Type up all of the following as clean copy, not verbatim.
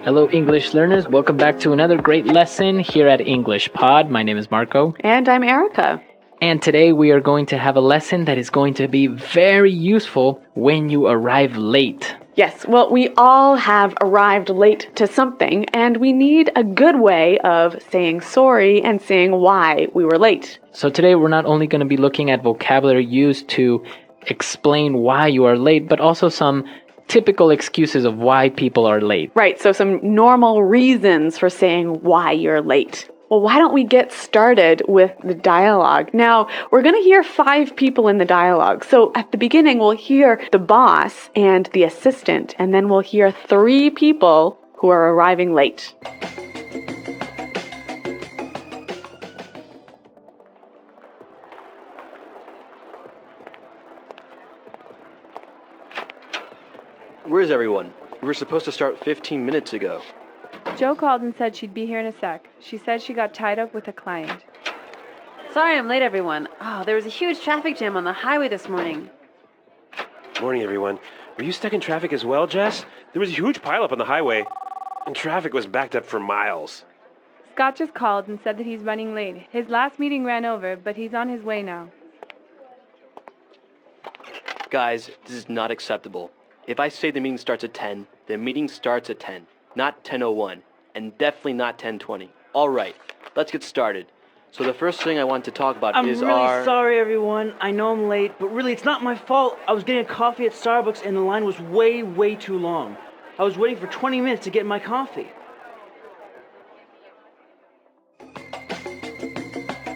Hello, English learners. Welcome back to another great lesson here at English Pod. My name is Marco. And I'm Erica. And today we are going to have a lesson that is going to be very useful when you arrive late. Yes, well, we all have arrived late to something, and we need a good way of saying sorry and saying why we were late. So today we're not only going to be looking at vocabulary used to explain why you are late, but also some typical excuses of why people are late. Right, so some normal reasons for saying why you're late. Well, why don't we get started with the dialogue? Now, we're going to hear 5 people in the dialogue. So at the beginning, we'll hear the boss and the assistant, and then we'll hear 3 people who are arriving late. Where's everyone? We were supposed to start 15 minutes ago. Jo called and said she'd be here in a sec. She said she got tied up with a client. Sorry I'm late, everyone. Oh, there was a huge traffic jam on the highway this morning. Morning, everyone. Were you stuck in traffic as well, Jess? There was a huge pileup on the highway, and traffic was backed up for miles. Scott just called and said that he's running late. His last meeting ran over, but he's on his way now. Guys, this is not acceptable. If I say the meeting starts at 10, the meeting starts at 10, not 10:01, and definitely not 10:20. All right, let's get started. So the first thing I want to talk about I'm is really sorry, everyone. I know I'm late, but really, it's not my fault. I was getting a coffee at Starbucks, and the line was way too long. I was waiting for 20 minutes to get my coffee.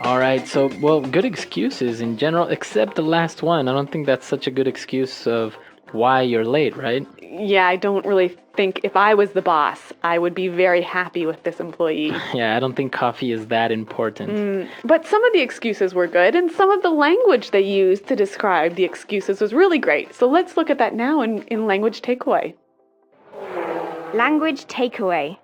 All right, so, good excuses in general, except the last one. I don't think that's such a good excuse of why you're late, right? Yeah, I don't really think if I was the boss, I would be very happy with this employee. Yeah, I don't think coffee is that important. But some of the excuses were good, and some of the language they used to describe the excuses was really great. So let's look at that now in language takeaway. Language takeaway.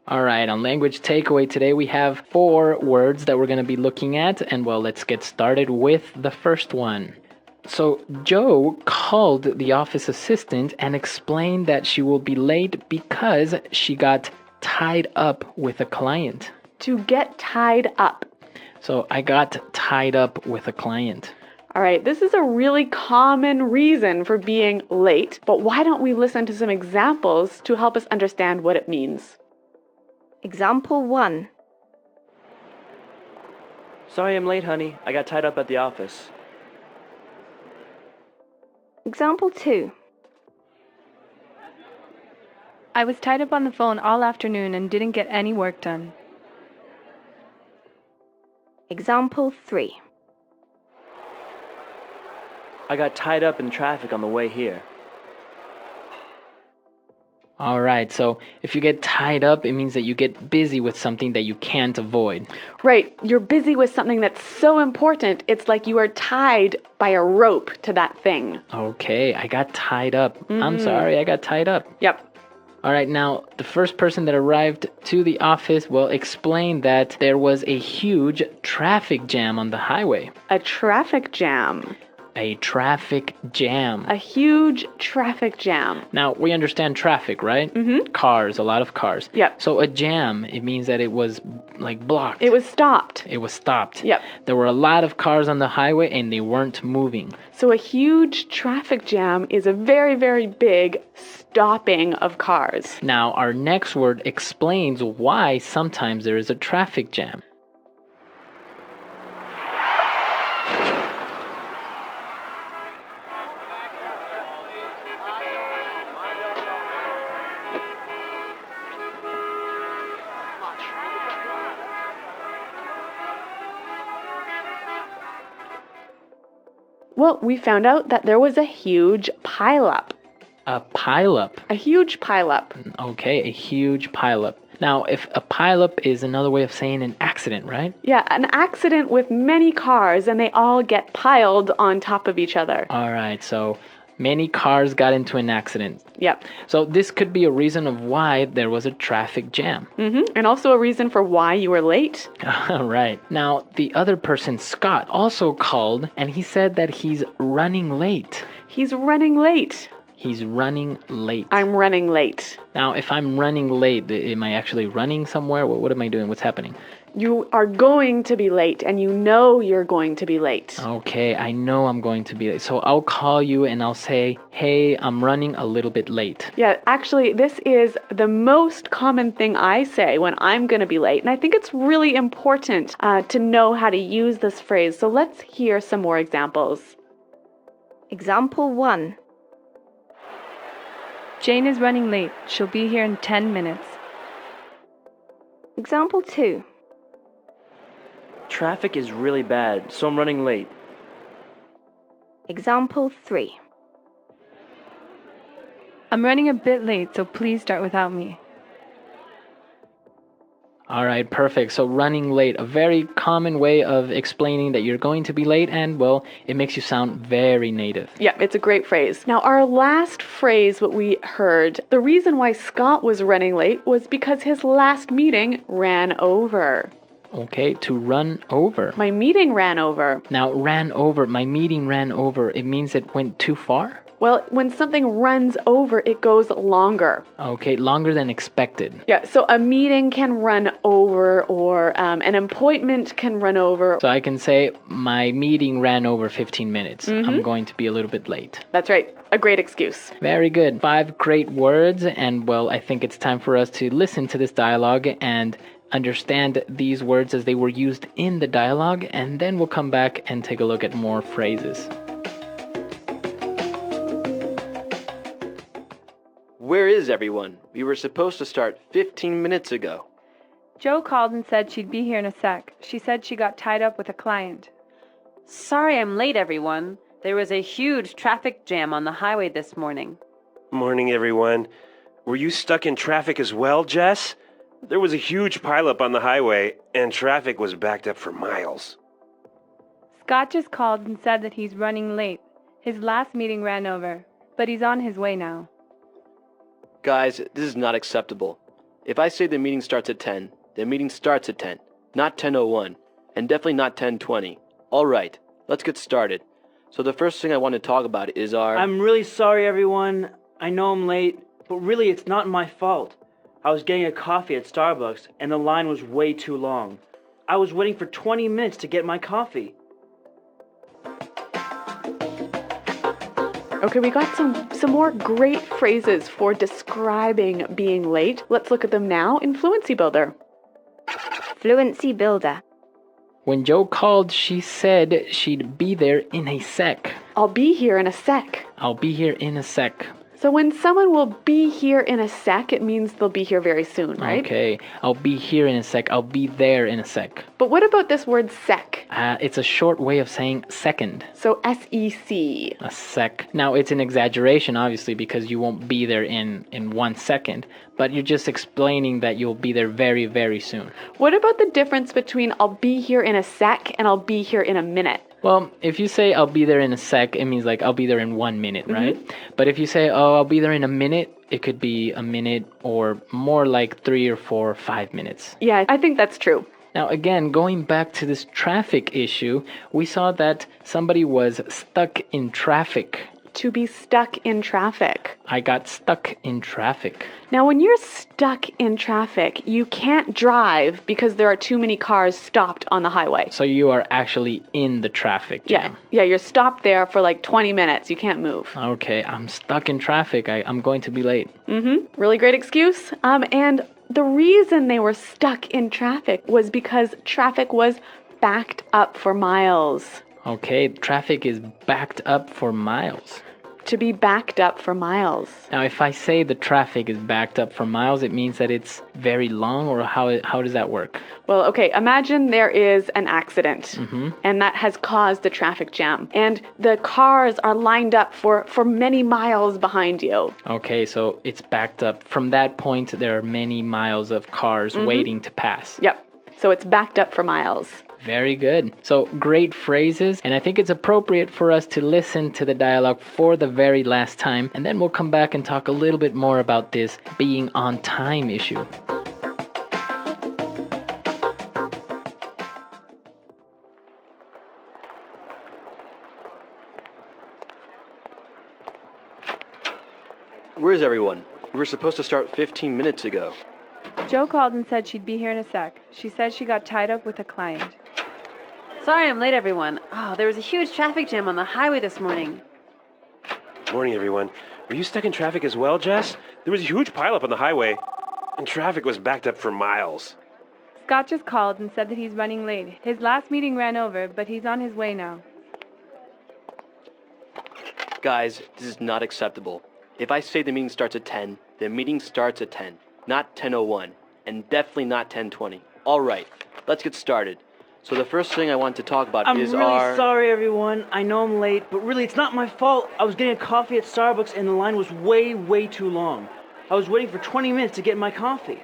All right, on language takeaway today, we have 4 words that we're going to be looking at. And let's get started with the first one. So Jo called the office assistant and explained that she will be late because she got tied up with a client. To get tied up. So I got tied up with a client. All right, this is a really common reason for being late, but why don't we listen to some examples to help us understand what it means? Example 1. Sorry I'm late, honey. I got tied up at the office. Example 2. I was tied up on the phone all afternoon and didn't get any work done. Example 3. I got tied up in traffic on the way here. All right, so if you get tied up, it means that you get busy with something that you can't avoid. Right, you're busy with something that's so important, it's like you are tied by a rope to that thing. Okay, I got tied up. I'm sorry, I got tied up. Yep. All right, now the first person that arrived to the office explained that there was a huge traffic jam on the highway. A traffic jam. A traffic jam. A huge traffic jam. Now, we understand traffic, right? Mm-hmm. Cars, a lot of cars. Yep. So a jam, it means that it was blocked. It was stopped. It was stopped. Yep. There were a lot of cars on the highway and they weren't moving. So a huge traffic jam is a very big stopping of cars. Now, our next word explains why sometimes there is a traffic jam. Well, we found out that there was a huge pileup. A pileup. A huge pileup. Okay, a huge pileup. Now, if a pileup is another way of saying an accident, right? Yeah, an accident with many cars and they all get piled on top of each other. All right, so many cars got into an accident. Yep. So this could be a reason of why there was a traffic jam. And also a reason for why you were late. Right. Now, the other person, Scott, also called and he said that he's running late. He's running late. He's running late. I'm running late. Now, if I'm running late, am I actually running somewhere? What am I doing? What's happening? You are going to be late, and you know you're going to be late. Okay, I know I'm going to be late. So I'll call you and I'll say, hey, I'm running a little bit late. Yeah, actually, this is the most common thing I say when I'm going to be late. And I think it's really important to know how to use this phrase. So let's hear some more examples. Example 1. Jane is running late. She'll be here in 10 minutes. Example 2. Traffic is really bad, so I'm running late. Example 3. I'm running a bit late, so please start without me. All right, perfect. So running late, a very common way of explaining that you're going to be late, and well, it makes you sound very native. Yeah, it's a great phrase. Now, our last phrase, what we heard, the reason why Scott was running late was because his last meeting ran over. Okay, to run over. My meeting ran over. Now, ran over, my meeting ran over, it means it went too far? Well, when something runs over, it goes longer. Okay, longer than expected. Yeah, so a meeting can run over, or an appointment can run over. So I can say, my meeting ran over 15 minutes. I'm going to be a little bit late. That's right, a great excuse. Very good. 5 great words, and well, I think it's time for us to listen to this dialogue and understand these words as they were used in the dialogue, and then we'll come back and take a look at more phrases. Where is everyone? We were supposed to start 15 minutes ago. Jo called and said she'd be here in a sec. She said she got tied up with a client. Sorry I'm late, everyone. There was a huge traffic jam on the highway this morning. Morning, everyone. Were you stuck in traffic as well, Jess? There was a huge pileup on the highway, and traffic was backed up for miles. Scott just called and said that he's running late. His last meeting ran over, but he's on his way now. Guys, this is not acceptable. If I say the meeting starts at 10, the meeting starts at 10, not 10:01, and definitely not 10:20. All right, let's get started. So the first thing I want to talk about is our... I'm really sorry, everyone. I know I'm late, but really it's not my fault. I was getting a coffee at Starbucks, and the line was way too long. I was waiting for 20 minutes to get my coffee. Okay, we got some more great phrases for describing being late. Let's look at them now in Fluency Builder. Fluency Builder. When Jo called, she said she'd be there in a sec. I'll be here in a sec. I'll be here in a sec. So when someone will be here in a sec, it means they'll be here very soon, right? Okay, I'll be here in a sec. I'll be there in a sec. But what about this word sec? It's a short way of saying second. So S-E-C. A sec. Now, it's an exaggeration, obviously, because you won't be there in 1 second, but you're just explaining that you'll be there very, very soon. What about the difference between I'll be here in a sec and I'll be here in a minute? Well, if you say I'll be there in a sec, it means like I'll be there in 1 minute, right? But if you say, oh, I'll be there in a minute, it could be a minute or more like 3 or 4 or 5 minutes. Yeah, I think that's true. Now, again, going back to this traffic issue, we saw that somebody was stuck in traffic. To be stuck in traffic. I got stuck in traffic. Now, when you're stuck in traffic, you can't drive because there are too many cars stopped on the highway. So you are actually in the traffic jam. Yeah, you're stopped there for like 20 minutes. You can't move. Okay, I'm stuck in traffic. I'm going to be late. Really great excuse. And the reason they were stuck in traffic was because traffic was backed up for miles. Okay, traffic is backed up for miles. To be backed up for miles. Now, if I say the traffic is backed up for miles, it means that it's very long, or how does that work? Well, okay, imagine there is an accident, and that has caused a traffic jam, and the cars are lined up for many miles behind you. Okay, so it's backed up. From that point, there are many miles of cars waiting to pass. Yep, so it's backed up for miles. Very good. So great phrases, and I think it's appropriate for us to listen to the dialogue for the very last time, and then we'll come back and talk a little bit more about this being on time issue. is everyone? We were supposed to start 15 minutes ago. Joe called and said she'd be here in a sec. She said she got tied up with a client. Sorry I'm late, everyone. Oh, there was a huge traffic jam on the highway this morning. Morning, everyone. Were you stuck in traffic as well, Jess? There was a huge pileup on the highway, and traffic was backed up for miles. Scott just called and said that he's running late. His last meeting ran over, but he's on his way now. Guys, this is not acceptable. If I say the meeting starts at 10, the meeting starts at 10, not 10:01, and definitely not 10:20. All right, let's get started. So the first thing I want to talk about I'm is really our... sorry, everyone. I know I'm late, but really, it's not my fault. I was getting a coffee at Starbucks, and the line was way too long. I was waiting for 20 minutes to get my coffee.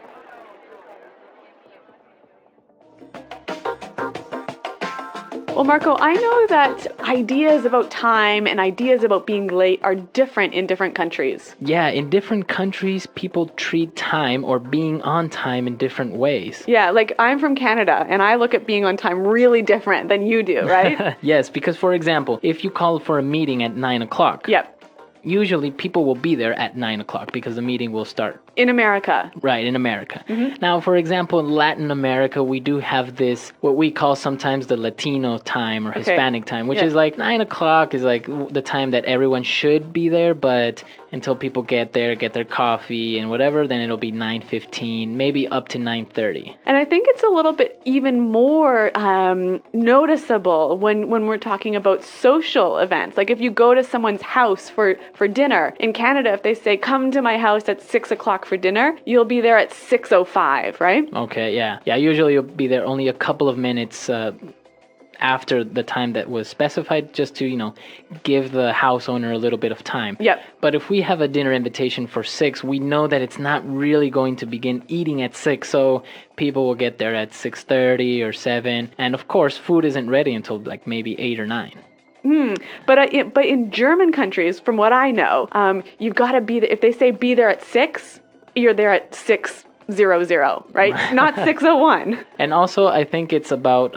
Well, Marco, I know that ideas about time and ideas about being late are different in different countries. Yeah, in different countries, people treat time or being on time in different ways. Yeah, like I'm from Canada, and I look at being on time really different than you do, right? Yes, because for example, if you call for a meeting at 9 o'clock, Yep. usually people will be there at 9 o'clock because the meeting will start. In America. Right, in America. Now, for example, in Latin America, we do have this, what we call sometimes the Latino time or Hispanic time, which Yeah. is like 9 o'clock is like the time that everyone should be there, but until people get there, get their coffee and whatever, then it'll be 9:15, maybe up to 9:30. And I think it's a little bit even more noticeable when we're talking about social events. Like if you go to someone's house for dinner, in Canada, if they say, come to my house at 6 o'clock for dinner, you'll be there at 6:05, right? Okay, yeah. Yeah, usually you'll be there only a couple of minutes after the time that was specified just to, give the house owner a little bit of time. Yep. But if we have a dinner invitation for 6, we know that it's not really going to begin eating at 6, so people will get there at 6:30 or 7. And of course, food isn't ready until like maybe 8 or 9. But in German countries, from what I know, you've got to be there. If they say be there at 6, you're there at 6:00, right? Not 6:01. And also, I think it's about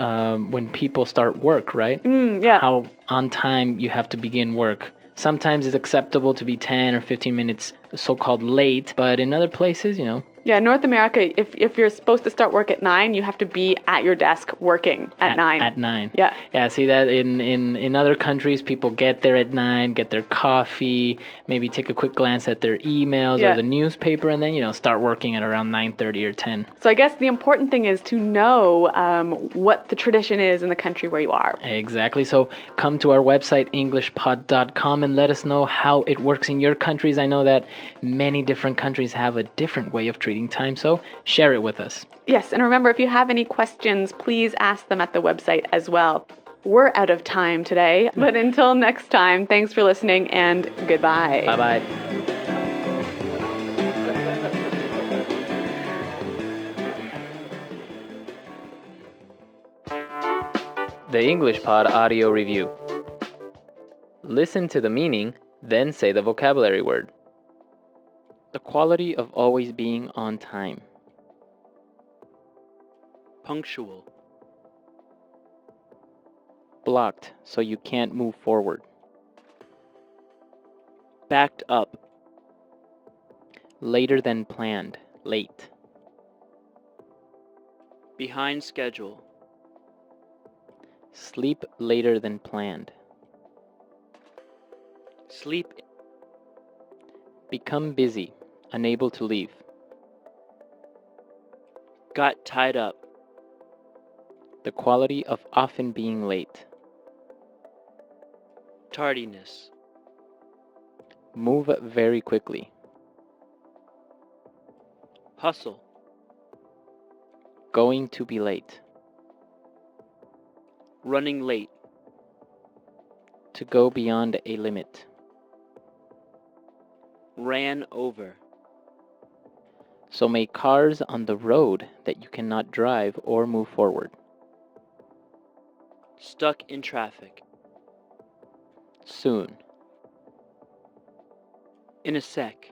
when people start work, right? Yeah. How on time you have to begin work. Sometimes it's acceptable to be 10 or 15 minutes so-called late, but in other places, Yeah, North America, if you're supposed to start work at 9, you have to be at your desk working at 9. At 9. Yeah. Yeah, see that in other countries, people get there at 9, get their coffee, maybe take a quick glance at their emails Yeah. or the newspaper, and then, start working at around 9:30 or 10. So I guess the important thing is to know what the tradition is in the country where you are. Exactly. So come to our website, englishpod.com, and let us know how it works in your countries. I know that many different countries have a different way of treating time, so share it with us. Yes, and remember, if you have any questions, please ask them at the website as well. We're out of time today, but until next time, thanks for listening and goodbye. Bye-bye. The English Pod Audio Review. Listen to the meaning, then say the vocabulary word. The quality of always being on time. Punctual. Blocked so you can't move forward. Backed up. Later than planned. Late. Behind schedule. Sleep later than planned. Sleep. Become busy. Unable to leave. Got tied up. The quality of often being late. Tardiness. Move very quickly. Hustle. Going to be late. Running late. To go beyond a limit. Ran over. So make cars on the road that you cannot drive or move forward. Stuck in traffic. Soon. In a sec.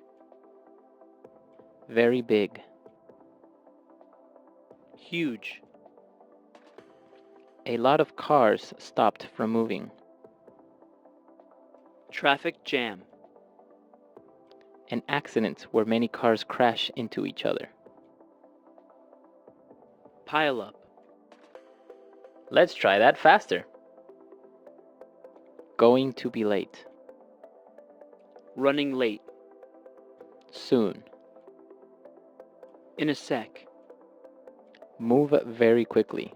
Very big. Huge. A lot of cars stopped from moving. Traffic jam. An accident where many cars crash into each other. Pile up. Let's try that faster. Going to be late. Running late. Soon. In a sec. Move very quickly.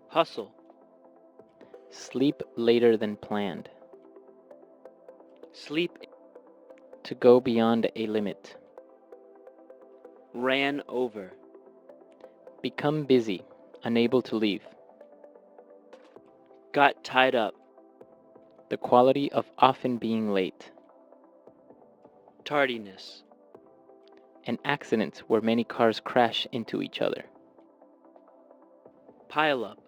Hustle. Sleep later than planned. Sleep. To go beyond a limit. Ran over. Become busy, unable to leave. Got tied up. The quality of often being late. Tardiness. An accident where many cars crash into each other. Pile up.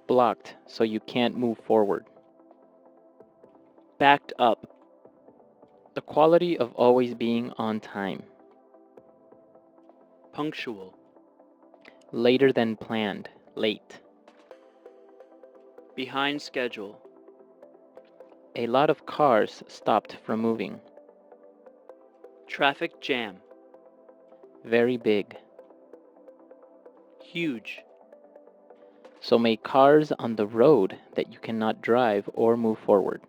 Blocked so you can't move forward. Backed up. The quality of always being on time. Punctual. Later than planned, late. Behind schedule. A lot of cars stopped from moving. Traffic jam. Very big. Huge. So many cars on the road that you cannot drive or move forward.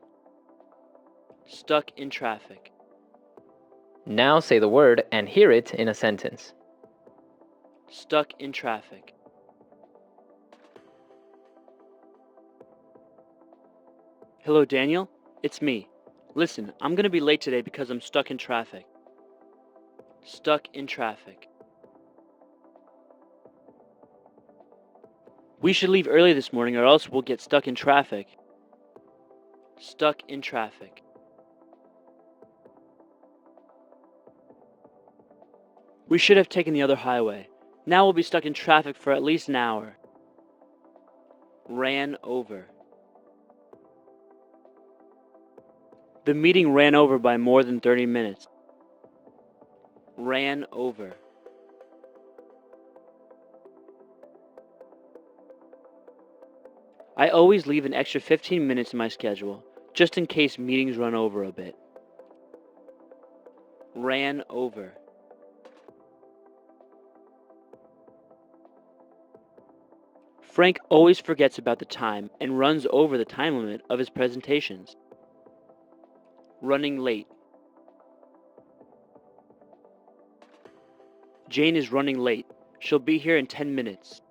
Stuck in traffic. Now say the word and hear it in a sentence. Stuck in traffic. Hello, Daniel. It's me. Listen, I'm gonna be late today because I'm stuck in traffic. Stuck in traffic. We should leave early this morning or else we'll get stuck in traffic. Stuck in traffic. We should have taken the other highway. Now we'll be stuck in traffic for at least an hour. Ran over. The meeting ran over by more than 30 minutes. Ran over. I always leave an extra 15 minutes in my schedule, just in case meetings run over a bit. Ran over. Frank always forgets about the time and runs over the time limit of his presentations. Running late. Jane is running late. She'll be here in 10 minutes.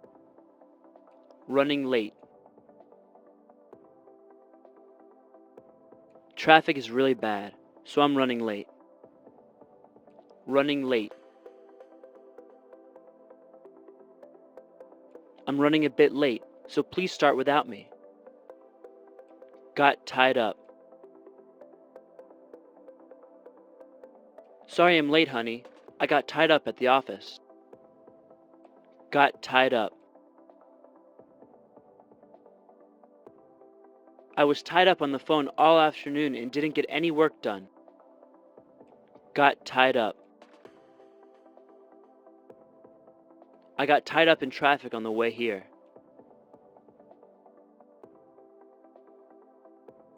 Running late. Traffic is really bad, so I'm running late. Running late. I'm running a bit late, so please start without me. Got tied up. Sorry I'm late, honey. I got tied up at the office. Got tied up. I was tied up on the phone all afternoon and didn't get any work done. Got tied up. I got tied up in traffic on the way here.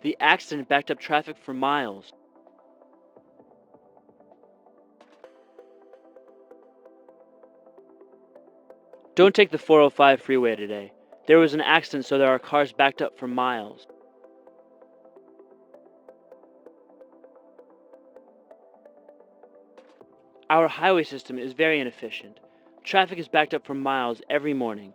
The accident backed up traffic for miles. Don't take the 405 freeway today. There was an accident, so there are cars backed up for miles. Our highway system is very inefficient. Traffic is backed up for miles every morning.